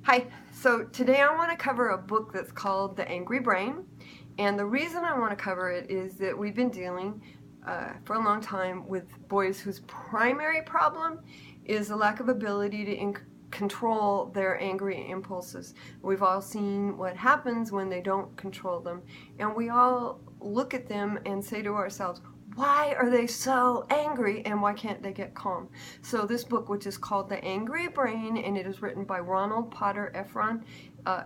Hi, so today I want to cover a book that's called The Angry Brain, and the reason I want to cover it is that we've been dealing for a long time with boys whose primary problem is a lack of ability to control their angry impulses. We've all seen what happens when they don't control them, and we all look at them and say to ourselves, why are they so angry and why can't they get calm? So this book, which is called The Angry Brain, and it is written by Ronald Potter-Efron.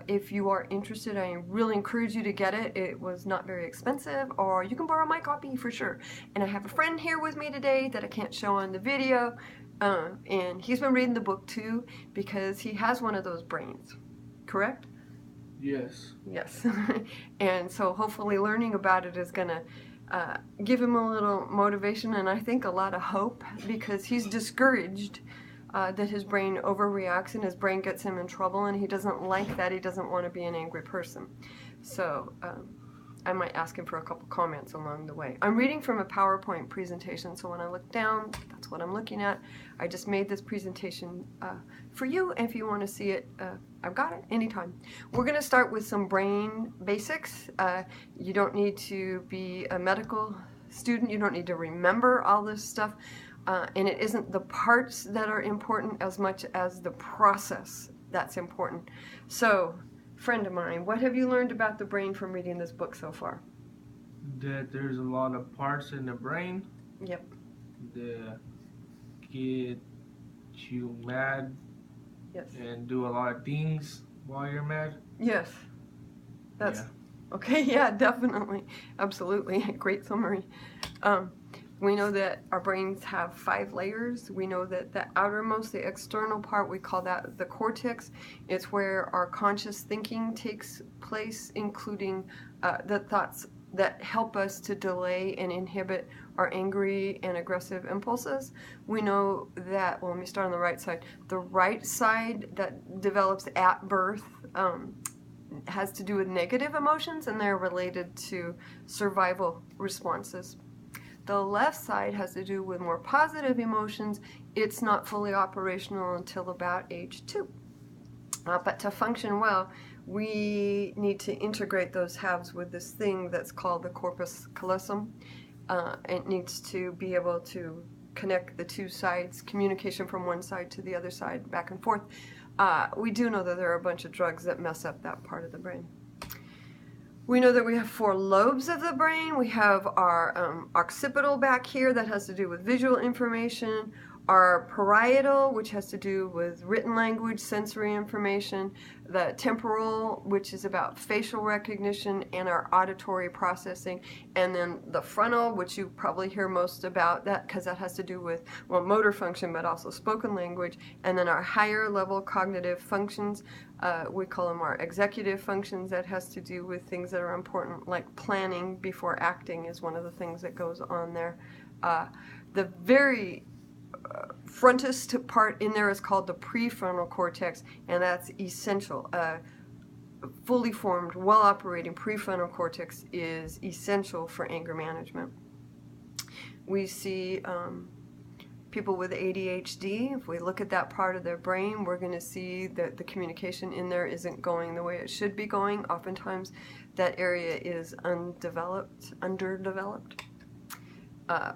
If you are interested, I really encourage you to get it. It was not very expensive, or you can borrow my copy for sure. And I have a friend here with me today that I can't show on the video, and he's been reading the book too because he has one of those brains, correct? Yes. Yes. And so hopefully learning about it is going to give him a little motivation and I think a lot of hope, because he's discouraged that his brain overreacts and his brain gets him in trouble, and he doesn't like that. He doesn't want to be an angry person. So I might ask him for a couple comments along the way. I'm reading from a PowerPoint presentation, so when I look down, that's what I'm looking at. I just made this presentation for you, and if you want to see it, I've got it anytime. We're going to start with some brain basics. You don't need to be a medical student. You don't need to remember all this stuff. And it isn't the parts that are important as much as the process that's important. So, friend of mine, what have you learned about the brain from reading this book so far? That there's a lot of parts in the brain. Yep. That get you mad. Yes. And do a lot of things while you're mad. Yes. That's okay. Yeah, definitely. Absolutely. Great summary. We know that our brains have 5 layers. We know that the outermost, the external part, we call that the cortex. It's where our conscious thinking takes place, including the thoughts that help us to delay and inhibit our angry and aggressive impulses. We know that, well, let me start on the right side. The right side that develops at birth has to do with negative emotions, and they're related to survival responses. The left side has to do with more positive emotions. It's not fully operational until about age 2. But to function well, we need to integrate those halves with this thing that's called the Corpus Callosum. It needs to be able to connect the two sides, communication from one side to the other side, back and forth. We do know that there are a bunch of drugs that mess up that part of the brain. We know that we have 4 lobes of the brain. We have our occipital back here that has to do with visual information, our parietal, which has to do with written language, sensory information, the temporal, which is about facial recognition, and our auditory processing, and then the frontal, which you probably hear most about, that because that has to do with, well, motor function, but also spoken language, and then our higher level cognitive functions, we call them our executive functions. That has to do with things that are important, like planning before acting is one of the things that goes on there. The very frontest part in there is called the prefrontal cortex, and that's essential. Fully formed, well-operating prefrontal cortex is essential for anger management. We see people with ADHD. If we look at that part of their brain, we're going to see that the communication in there isn't going the way it should be going. Oftentimes, that area is underdeveloped.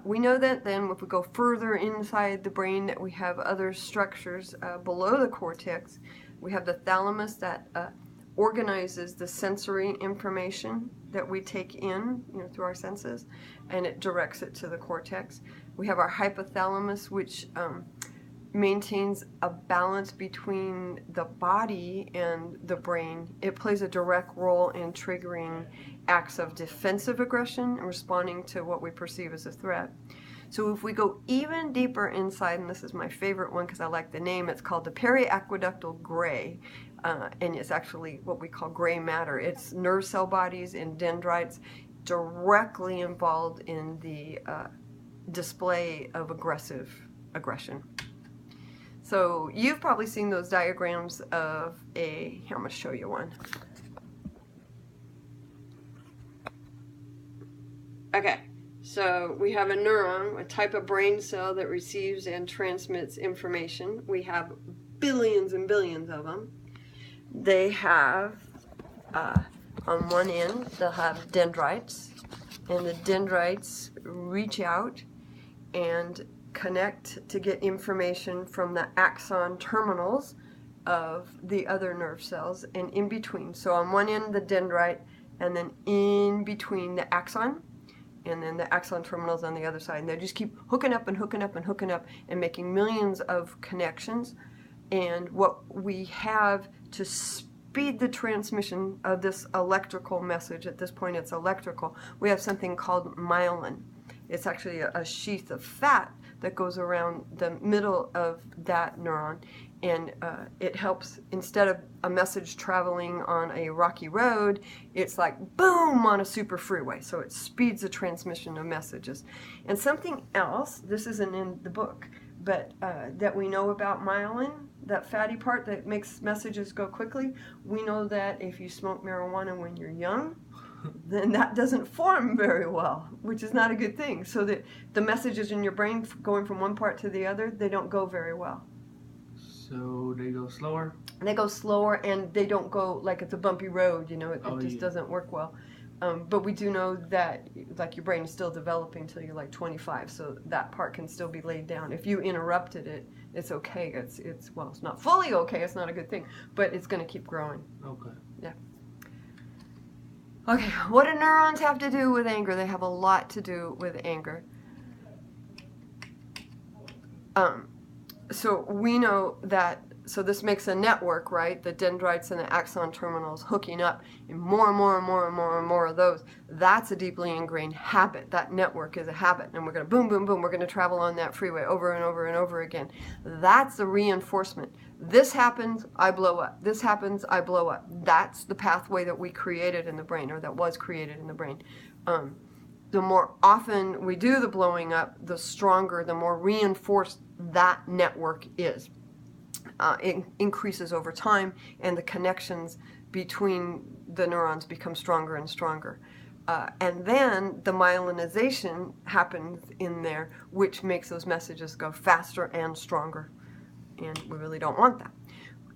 We know that then if we go further inside the brain that we have other structures below the cortex. We have the thalamus that organizes the sensory information that we take in, through our senses, and it directs it to the cortex. We have our hypothalamus, which maintains a balance between the body and the brain. It plays a direct role in triggering acts of defensive aggression and responding to what we perceive as a threat. So if we go even deeper inside, and this is my favorite one because I like the name, it's called the Periaqueductal Gray, and it's actually what we call gray matter. It's nerve cell bodies and dendrites directly involved in the display of aggression. So you've probably seen those diagrams of here, I'm going to show you one. Okay, so we have a neuron, a type of brain cell that receives and transmits information. We have billions and billions of them. they have, on one end, they'll have dendrites, and the dendrites reach out and connect to get information from the axon terminals of the other nerve cells and in between. So on one end, the dendrite, and then in between the axon, and then the axon terminals on the other side. And they just keep hooking up and hooking up and hooking up and making millions of connections. And what we have to speed the transmission of this electrical message, at this point it's electrical, we have something called myelin. It's actually a sheath of fat that goes around the middle of that neuron, and it helps, instead of a message traveling on a rocky road, it's like boom on a super freeway, so it speeds the transmission of messages. And something else, this isn't in the book, but that we know about myelin, that fatty part that makes messages go quickly, we know that if you smoke marijuana when you're young, then that doesn't form very well, which is not a good thing. So that the messages in your brain going from one part to the other, they don't go very well. So they go slower? They go slower, and they don't go like it's a bumpy road, you know, it just doesn't work well. But we do know that, like, your brain is still developing until you're like 25, so that part can still be laid down. If you interrupted it, it's okay. Well, it's not fully okay. It's not a good thing, but it's going to keep growing. Okay. Yeah. Okay, what do neurons have to do with anger? They have a lot to do with anger. So we know that, so this makes a network, right? The dendrites and the axon terminals hooking up, and more and more and more and more and more of those. That's a deeply ingrained habit. That network is a habit, and we're going to boom, boom, boom. We're going to travel on that freeway over and over and over again. That's the reinforcement. This happens, I blow up. This happens, I blow up. That's the pathway that we created in the brain, or that was created in the brain. The more often we do the blowing up, the stronger, the more reinforced that network is. It increases over time, and the connections between the neurons become stronger and stronger. And then the myelinization happens in there, which makes those messages go faster and stronger. And we really don't want that.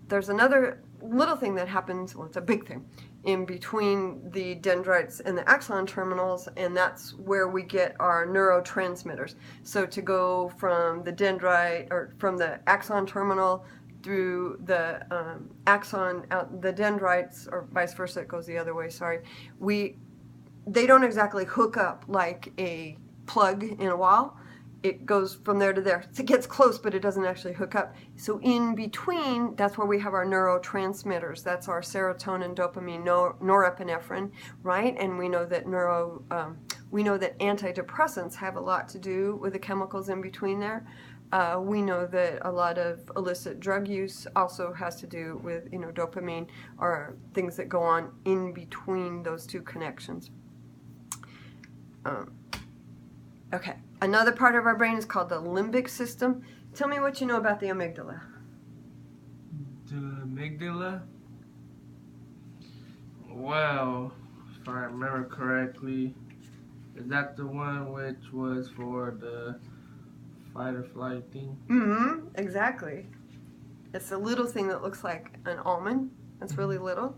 There's another little thing that happens, well, it's a big thing, in between the dendrites and the axon terminals, and that's where we get our neurotransmitters. So to go from the dendrite, or from the axon terminal through the axon out the dendrites, or vice versa, it goes the other way, sorry, they don't exactly hook up like a plug in a wall. It goes from there to there. It gets close, but it doesn't actually hook up. So in between, that's where we have our neurotransmitters. That's our serotonin, dopamine, norepinephrine, right? And we know that antidepressants have a lot to do with the chemicals in between there. We know that a lot of illicit drug use also has to do with, dopamine, or things that go on in between those two connections. Okay, another part of our brain is called the limbic system. Tell me what you know about the amygdala. The amygdala? Well, if I remember correctly, is that the one which was for the fight or flight thing? Mm-hmm, exactly. It's a little thing that looks like an almond. It's really little.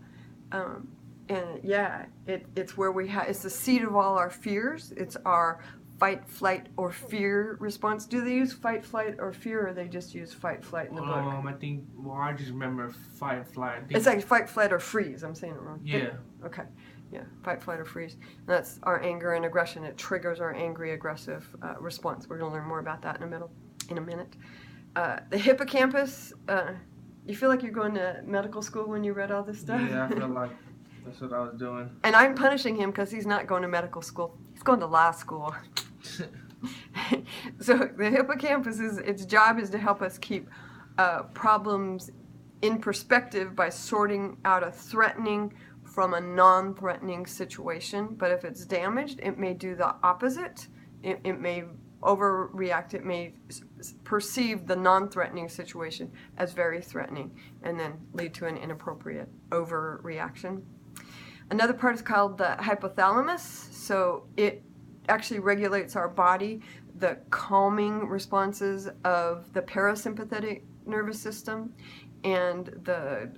And yeah, it's where it's the seat of all our fears. It's our fight, flight, or fear response. Do they use fight, flight, or fear, or they just use fight, flight in the book? I just remember fight, flight. It's like fight, flight, or freeze. I'm saying it wrong. Yeah. Okay. Yeah, fight, flight, or freeze. And that's our anger and aggression. It triggers our angry, aggressive response. We're going to learn more about that in a minute. The hippocampus, you feel like you're going to medical school when you read all this stuff? Yeah, I feel like that's what I was doing. And I'm punishing him because he's not going to medical school. He's going to law school. So the hippocampus, its job is to help us keep problems in perspective by sorting out a threatening from a non-threatening situation. But if it's damaged, it may do the opposite. It may overreact. It may perceive the non-threatening situation as very threatening, and then lead to an inappropriate overreaction. Another part is called the hypothalamus. So it actually regulates our body, the calming responses of the parasympathetic nervous system, and the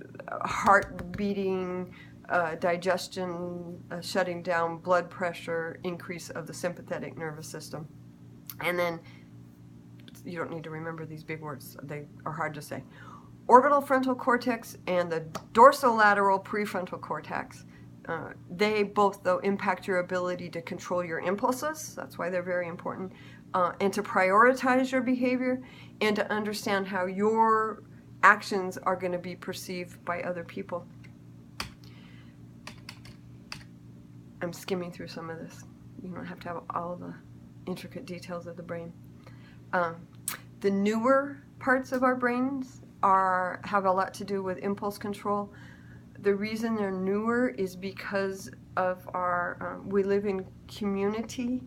heart beating, digestion shutting down, blood pressure, increase of the sympathetic nervous system. And then, you don't need to remember these big words, they are hard to say. Orbital frontal cortex and the dorsolateral prefrontal cortex. They both, though, impact your ability to control your impulses. That's why they're very important. And to prioritize your behavior and to understand how your actions are going to be perceived by other people. I'm skimming through some of this. You don't have to have all the intricate details of the brain. The newer parts of our brains have a lot to do with impulse control. The reason they're newer is because of we live in community.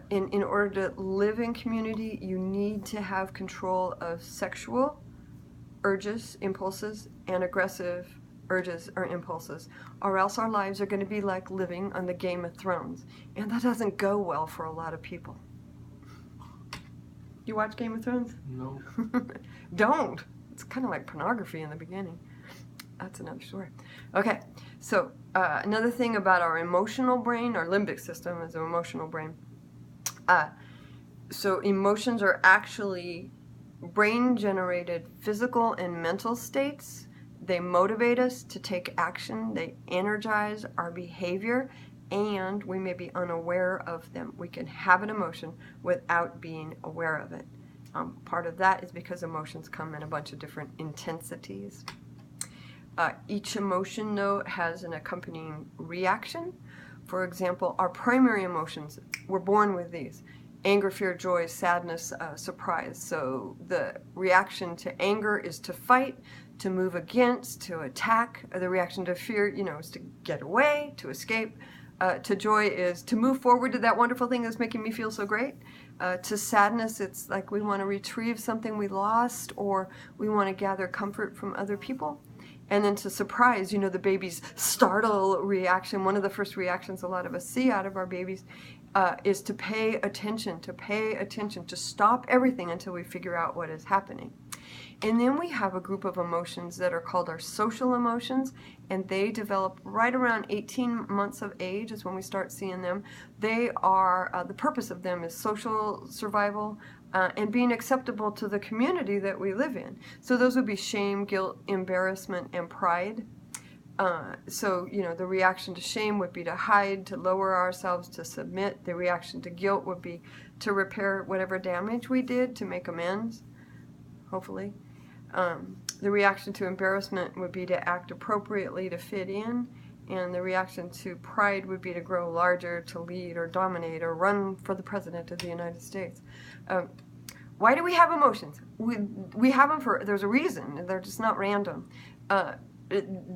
In order to live in community, you need to have control of sexual urges, impulses, and aggressive urges or impulses, or else our lives are going to be like living on the Game of Thrones. And that doesn't go well for a lot of people. You watch Game of Thrones? No. Don't. It's kind of like pornography in the beginning. That's another story. Okay, so another thing about our emotional brain, our limbic system is an emotional brain. So emotions are actually brain-generated physical and mental states. They motivate us to take action. They energize our behavior, and we may be unaware of them. We can have an emotion without being aware of it. Part of that is because emotions come in a bunch of different intensities. Each emotion, though, has an accompanying reaction. For example, our primary emotions, we're born with these. Anger, fear, joy, sadness, surprise. So the reaction to anger is to fight, to move against, to attack. The reaction to fear, is to get away, to escape. To joy is to move forward to that wonderful thing that's making me feel so great. To sadness, it's like we want to retrieve something we lost, or we want to gather comfort from other people. And then to surprise, the baby's startle reaction, one of the first reactions a lot of us see out of our babies is to pay attention, to stop everything until we figure out what is happening. And then we have a group of emotions that are called our social emotions, and they develop right around 18 months of age is when we start seeing them. They are, the purpose of them is social survival and being acceptable to the community that we live in. So those would be shame, guilt, embarrassment, and pride. So, the reaction to shame would be to hide, to lower ourselves, to submit. The reaction to guilt would be to repair whatever damage we did, to make amends, hopefully. The reaction to embarrassment would be to act appropriately to fit in. And the reaction to pride would be to grow larger, to lead or dominate or run for the president of the United States. Why do we have emotions? We have them there's a reason. They're just not random.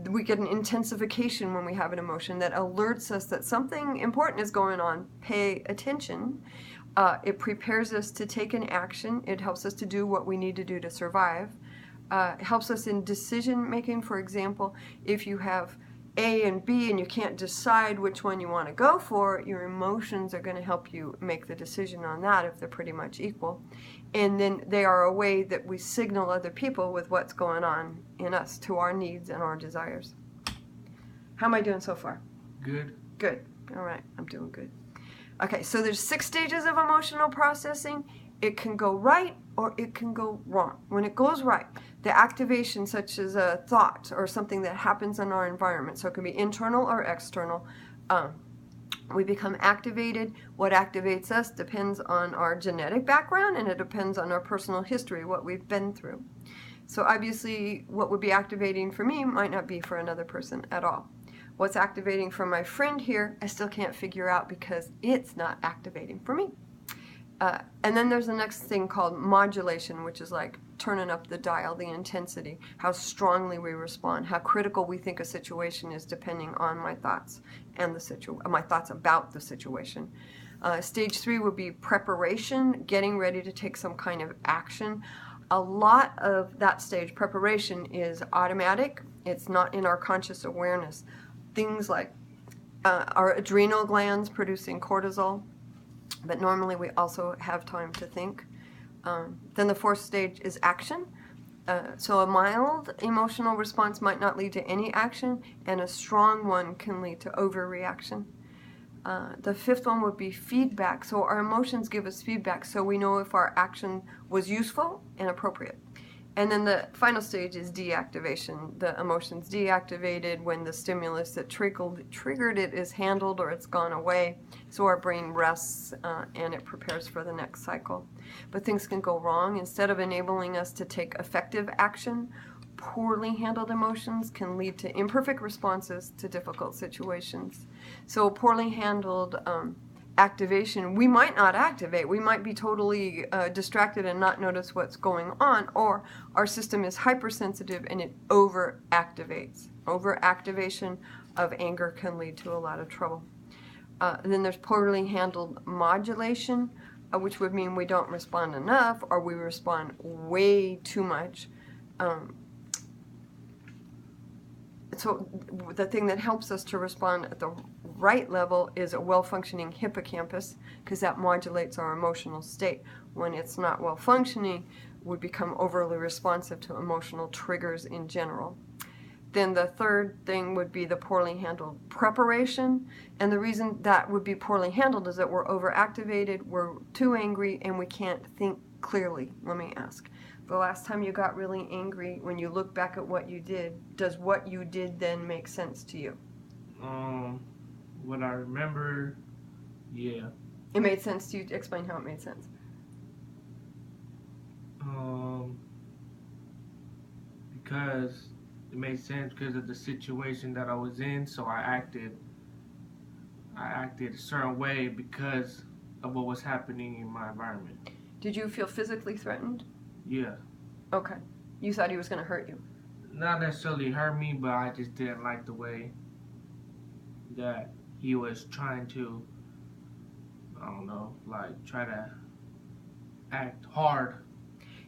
We get an intensification when we have an emotion that alerts us that something important is going on. Pay attention. It prepares us to take an action. It helps us to do what we need to do to survive. It helps us in decision making. For example, if you have A and B and you can't decide which one you want to go for, your emotions are going to help you make the decision on that if they're pretty much equal. And then they are a way that we signal other people with what's going on in us, to our needs and our desires. How am I doing so far? Good. Good. All right, I'm doing good. Okay, so there's 6 stages of emotional processing. It can go right or it can go wrong. When it goes right, the activation such as a thought or something that happens in our environment, so it can be internal or external, we become activated. What activates us depends on our genetic background, and it depends on our personal history, what we've been through. So obviously what would be activating for me might not be for another person at all. What's activating for my friend here, I still can't figure out because it's not activating for me. And then there's the next thing called modulation, which is like turning up the dial, the intensity, how strongly we respond, how critical we think a situation is depending on my thoughts and my thoughts about the situation. Stage 3 would be preparation, getting ready to take some kind of action. A lot of that stage, preparation, is automatic. It's not in our conscious awareness. Things like our adrenal glands producing cortisol, but normally we also have time to think. Then the 4th stage is action. So a mild emotional response might not lead to any action, and a strong one can lead to overreaction. The fifth one would be feedback. So our emotions give us feedback, so we know if our action was useful and appropriate. And then the final stage is deactivation. The emotion's deactivated when the stimulus that triggered it is handled or it's gone away. So our brain rests and it prepares for the next cycle. But things can go wrong. Instead of enabling us to take effective action, poorly handled emotions can lead to imperfect responses to difficult situations. So poorly handled activation, we might not activate. We might be totally distracted and not notice what's going on, or our system is hypersensitive and it overactivates. Overactivation of anger can lead to a lot of trouble. And then there's poorly handled modulation, which would mean we don't respond enough or we respond way too much. So the thing that helps us to respond at the right level is a well-functioning hippocampus, because that modulates our emotional state. When it's not well-functioning, we become overly responsive to emotional triggers in general. Then the third thing would be the poorly handled preparation. And the reason that would be poorly handled is that we're overactivated, we're too angry, and we can't think clearly. Let me ask. The last time you got really angry, when you look back at what you did, does what you did then make sense to you? What I remember, yeah. It made sense to you? Explain how it made sense. Because it made sense because of the situation that I was in, so I acted a certain way because of what was happening in my environment. Did you feel physically threatened? Yeah. Okay. You thought he was going to hurt you? Not necessarily hurt me, but I just didn't like the way that he was trying to, I don't know, like try to act hard.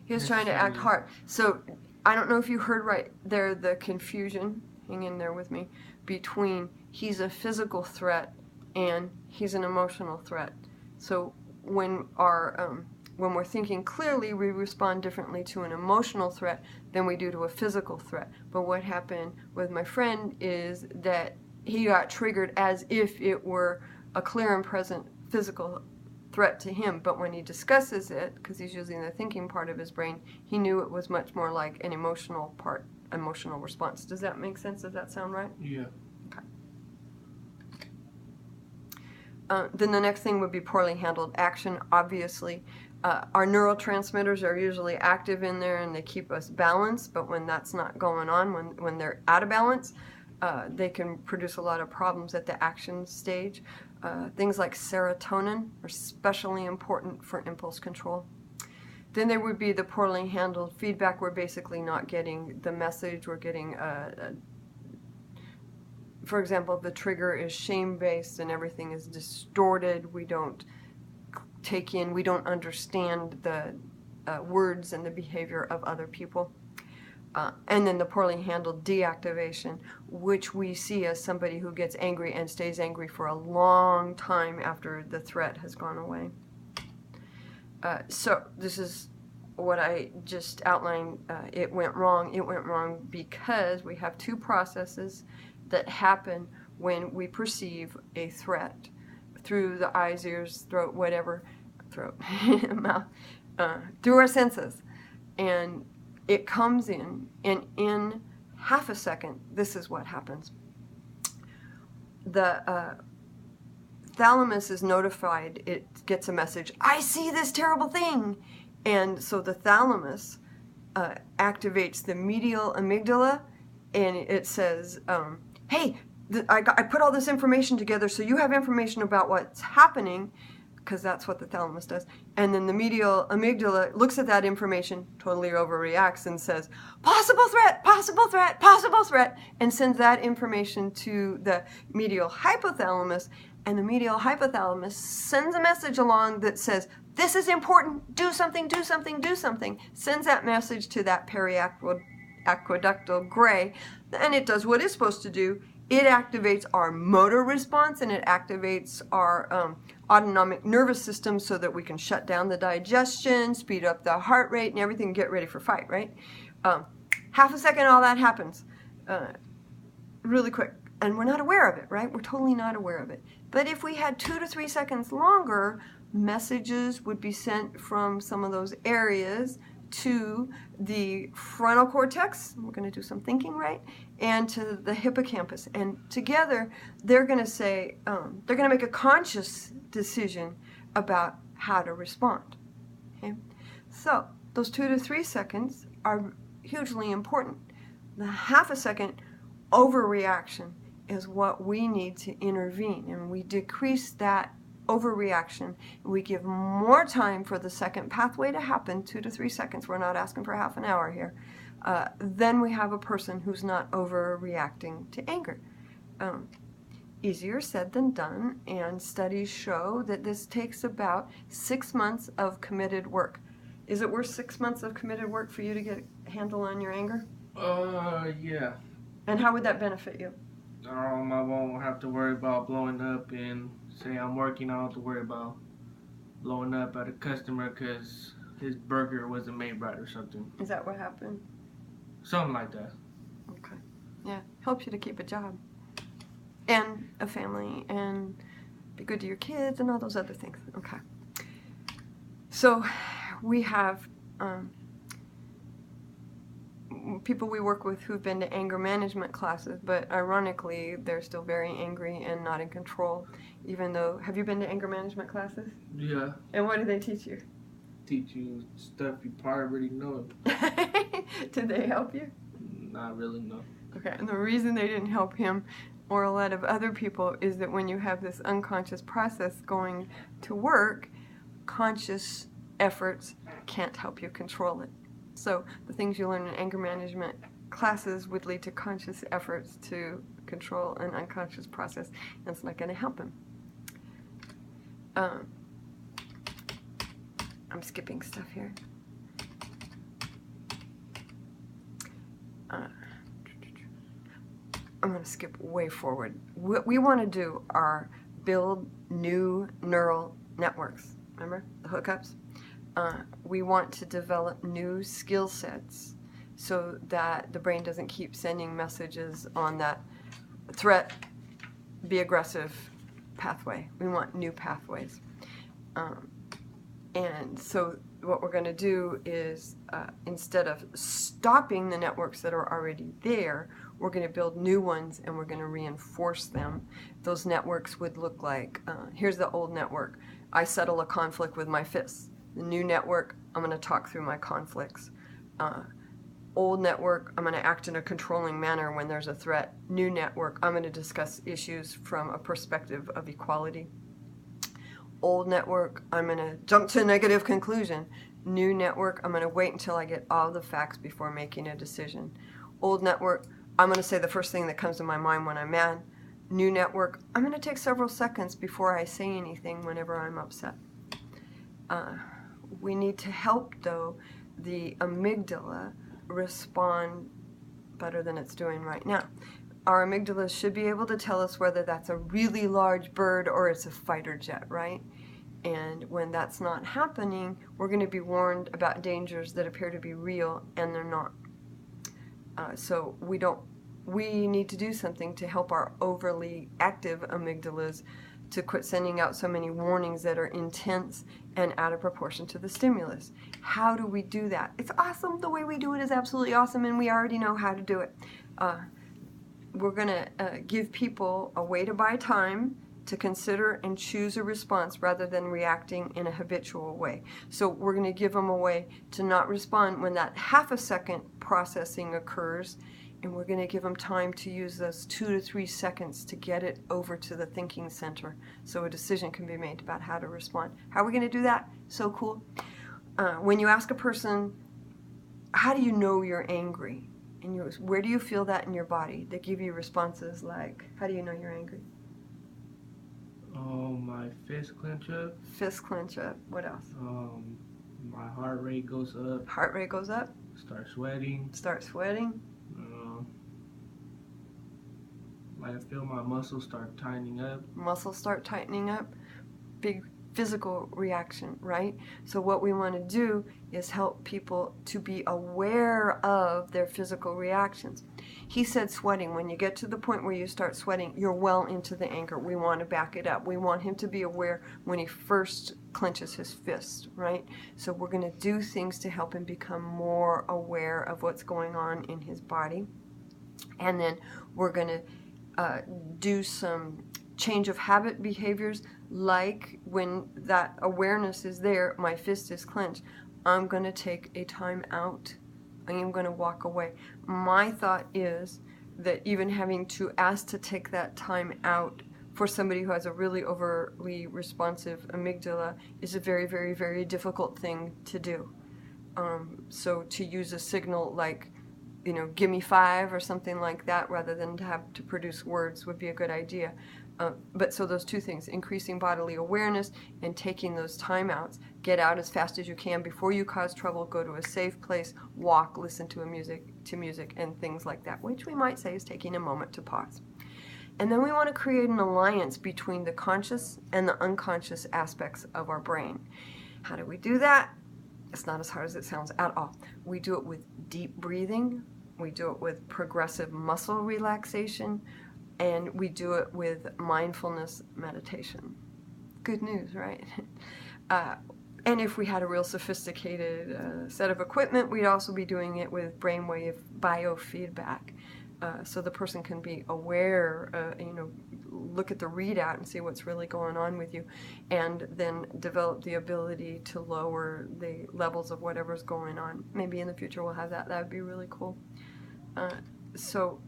He was trying to act hard. So I don't know if you heard right there the confusion, hang in there with me, between he's a physical threat and he's an emotional threat. So when we're thinking clearly, we respond differently to an emotional threat than we do to a physical threat. But what happened with my friend is that he got triggered as if it were a clear and present physical threat to him. But when he discusses it, because he's using the thinking part of his brain, he knew it was much more like an emotional response. Does that make sense? Does that sound right? Yeah. Okay. Then the next thing would be poorly handled action, obviously. Our neurotransmitters are usually active in there and they keep us balanced, but when that's not going on, when they're out of balance, they can produce a lot of problems at the action stage. Things like serotonin are especially important for impulse control. Then there would be the poorly handled feedback. We're basically not getting the message. We're getting, for example, if the trigger is shame-based and everything is distorted, we don't understand the words and the behavior of other people. And then the poorly handled deactivation, which we see as somebody who gets angry and stays angry for a long time after the threat has gone away. So this is what I just outlined. It went wrong. It went wrong because we have two processes that happen when we perceive a threat through the eyes, ears, throat, whatever, mouth, through our senses. And it comes in, and in half a second, this is what happens. The thalamus is notified. It gets a message, I see this terrible thing. And so the thalamus activates the medial amygdala, and it says, hey, I put all this information together so you have information about what's happening, because that's what the thalamus does. And then the medial amygdala looks at that information, totally overreacts, and says, possible threat, possible threat, possible threat, and sends that information to the medial hypothalamus. And the medial hypothalamus sends a message along that says, this is important, do something, do something, do something. Sends that message to that periaqueductal gray, and it does what it's supposed to do. It activates our motor response, and it activates our autonomic nervous system so that we can shut down the digestion, speed up the heart rate, and everything, get ready for fight, right? Half a second, all that happens really quick. And we're not aware of it, right? We're totally not aware of it. But if we had 2 to 3 seconds longer, messages would be sent from some of those areas to the frontal cortex, we're going to do some thinking, right, and to the hippocampus. And together, they're going to say, they're going to make a conscious decision about how to respond. Okay? So those 2 to 3 seconds are hugely important. The half a second overreaction is what we need to intervene, and we decrease that overreaction. We give more time for the second pathway to happen, 2 to 3 seconds. We're not asking for half an hour here. Then we have a person who's not overreacting to anger. Easier said than done, and studies show that this takes about 6 months of committed work. Is it worth 6 months of committed work for you to get a handle on your anger? Yeah. And how would that benefit you? I won't have to worry about blowing up, and say I'm working, I don't have to worry about blowing up at a customer because his burger wasn't made right or something. Is that what happened? Something like that. Okay. Yeah, helps you to keep a job and a family and be good to your kids and all those other things. Okay. So we have people we work with who've been to anger management classes, but ironically, they're still very angry and not in control, even though, have you been to anger management classes? Yeah. And what do they teach you? Teach you stuff you probably already know. Did they help you? Not really, no. Okay, and the reason they didn't help him or a lot of other people is that when you have this unconscious process going to work, conscious efforts can't help you control it. So the things you learn in anger management classes would lead to conscious efforts to control an unconscious process, and it's not going to help him. I'm skipping stuff here. I'm going to skip way forward. What we want to do are build new neural networks. Remember the hookups? We want to develop new skill sets so that the brain doesn't keep sending messages on that threat, be aggressive pathway. We want new pathways. And so what we're going to do is instead of stopping the networks that are already there, we're going to build new ones and we're going to reinforce them. Those networks would look like, here's the old network. I settle a conflict with my fists. The new network, I'm going to talk through my conflicts. Old network, I'm going to act in a controlling manner when there's a threat. New network, I'm going to discuss issues from a perspective of equality. Old network, I'm going to jump to a negative conclusion. New network, I'm going to wait until I get all the facts before making a decision. Old network, I'm going to say the first thing that comes to my mind when I'm mad. New network, I'm going to take several seconds before I say anything whenever I'm upset. We need to help, though, the amygdala respond better than it's doing right now. Our amygdala should be able to tell us whether that's a really large bird or it's a fighter jet, right? And when that's not happening, we're going to be warned about dangers that appear to be real and they're not. So we need to do something to help our overly active amygdalas to quit sending out so many warnings that are intense and out of proportion to the stimulus. How do we do that? It's awesome. The way we do it is absolutely awesome, and we already know how to do it. We're going to give people a way to buy time to consider and choose a response rather than reacting in a habitual way. So we're going to give them a way to not respond when that half a second processing occurs, and we're going to give them time to use those 2 to 3 seconds to get it over to the thinking center so a decision can be made about how to respond. How are we going to do that? So cool. When you ask a person, how do you know you're angry? And where do you feel that in your body? They give you responses like, how do you know you're angry? Oh, my fist clench up. Fist clench up. What else? My heart rate goes up. Heart rate goes up. Start sweating. Start sweating. I feel my muscles start tightening up. Muscles start tightening up. Big physical reaction, right? So what we want to do is help people to be aware of their physical reactions. He said sweating. When you get to the point where you start sweating, you're well into the anger. We want to back it up. We want him to be aware when he first clenches his fist, right? So we're going to do things to help him become more aware of what's going on in his body. And then we're going to do some change of habit behaviors, like when that awareness is there, my fist is clenched, I'm going to take a time out. I am going to walk away. My thought is that even having to ask to take that time out for somebody who has a really overly responsive amygdala is a very, very, very difficult thing to do. So to use a signal like, you know, give me 5 or something like that, rather than to have to produce words, would be a good idea. But so those two things, increasing bodily awareness and taking those timeouts. Get out as fast as you can before you cause trouble. Go to a safe place, walk, listen to music, and things like that, which we might say is taking a moment to pause. And then we want to create an alliance between the conscious and the unconscious aspects of our brain. How do we do that? It's not as hard as it sounds at all. We do it with deep breathing. We do it with progressive muscle relaxation. And we do it with mindfulness meditation. Good news, right? And if we had a real sophisticated set of equipment, we'd also be doing it with brainwave biofeedback. So the person can be aware, look at the readout and see what's really going on with you, and then develop the ability to lower the levels of whatever's going on. Maybe in the future we'll have that. That would be really cool. So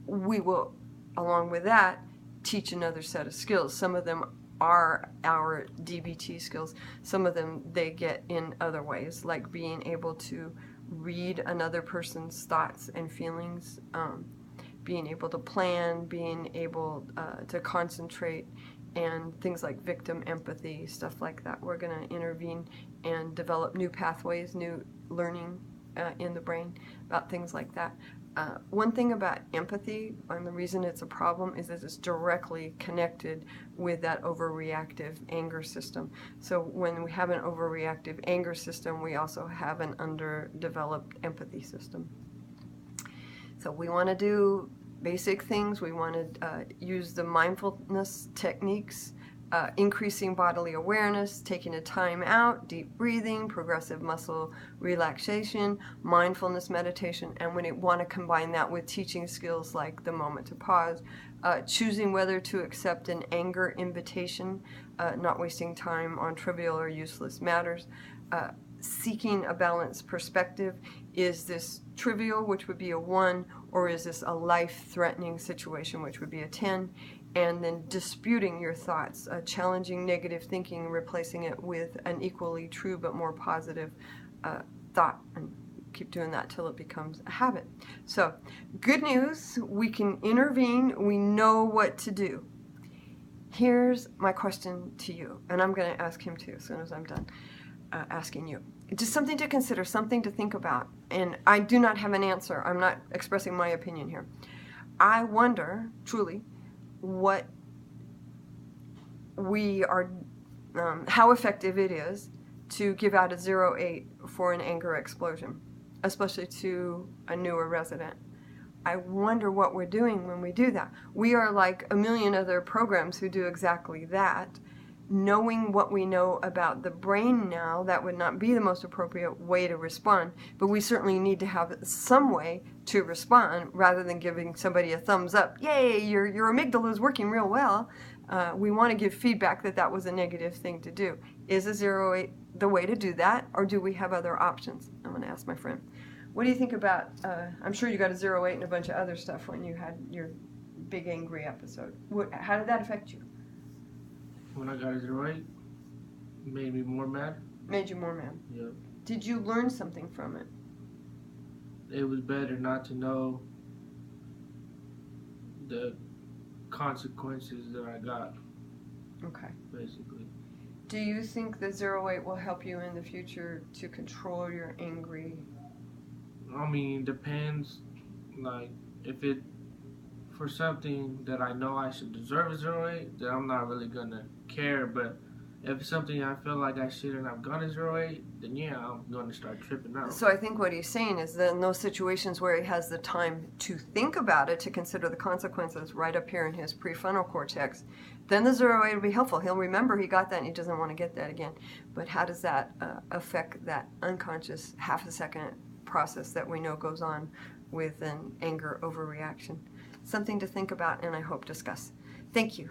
we will, along with that, teach another set of skills. Some of them are our DBT skills. Some of them they get in other ways, like being able to read another person's thoughts and feelings, being able to plan, being able to concentrate, and things like victim empathy, stuff like that. We're going to intervene and develop new pathways, new learning in the brain about things like that. One thing about empathy, and the reason it's a problem, is that it's directly connected with that overreactive anger system. So when we have an overreactive anger system, we also have an underdeveloped empathy system. So we want to do basic things. We want to use the mindfulness techniques, increasing bodily awareness, taking a time out, deep breathing, progressive muscle relaxation, mindfulness meditation, and we want to combine that with teaching skills like the moment to pause, choosing whether to accept an anger invitation, not wasting time on trivial or useless matters, seeking a balanced perspective. Is this trivial, which would be a 1, or is this a life-threatening situation, which would be a 10? And then disputing your thoughts, challenging negative thinking, replacing it with an equally true but more positive thought, and keep doing that till it becomes a habit. So, good news, we can intervene, we know what to do. Here's my question to you, and I'm going to ask him too as soon as I'm done asking you. Just something to consider, something to think about, and I do not have an answer. I'm not expressing my opinion here. I wonder, truly, what we are, how effective it is to give out a 0-8 for an anger explosion, especially to a newer resident. I wonder what we're doing when we do that. We are like a million other programs who do exactly that. Knowing what we know about the brain now, that would not be the most appropriate way to respond, but we certainly need to have some way to respond rather than giving somebody a thumbs up. Yay, your amygdala is working real well. We want to give feedback that that was a negative thing to do. Is a 0-8 the way to do that, or do we have other options? I'm going to ask my friend. What do you think about, I'm sure you got a 0-8 and a bunch of other stuff when you had your big angry episode. How did that affect you? When I got a 0-8, it made me more mad. Made you more mad? Yep. Did you learn something from it? It was better not to know the consequences that I got. Okay. Basically. Do you think the 0-8 will help you in the future to control your angry? I mean, depends. Like, if it, for something that I know I should deserve a 0-8, then I'm not really gonna care. But If it's something I feel like I shouldn't have gone to 08, then yeah, I'm going to start tripping out. So I think what he's saying is that in those situations where he has the time to think about it, to consider the consequences right up here in his prefrontal cortex, then the 08 will be helpful. He'll remember he got that and he doesn't want to get that again. But how does that affect that unconscious half a second process that we know goes on with an anger overreaction? Something to think about and I hope discuss. Thank you.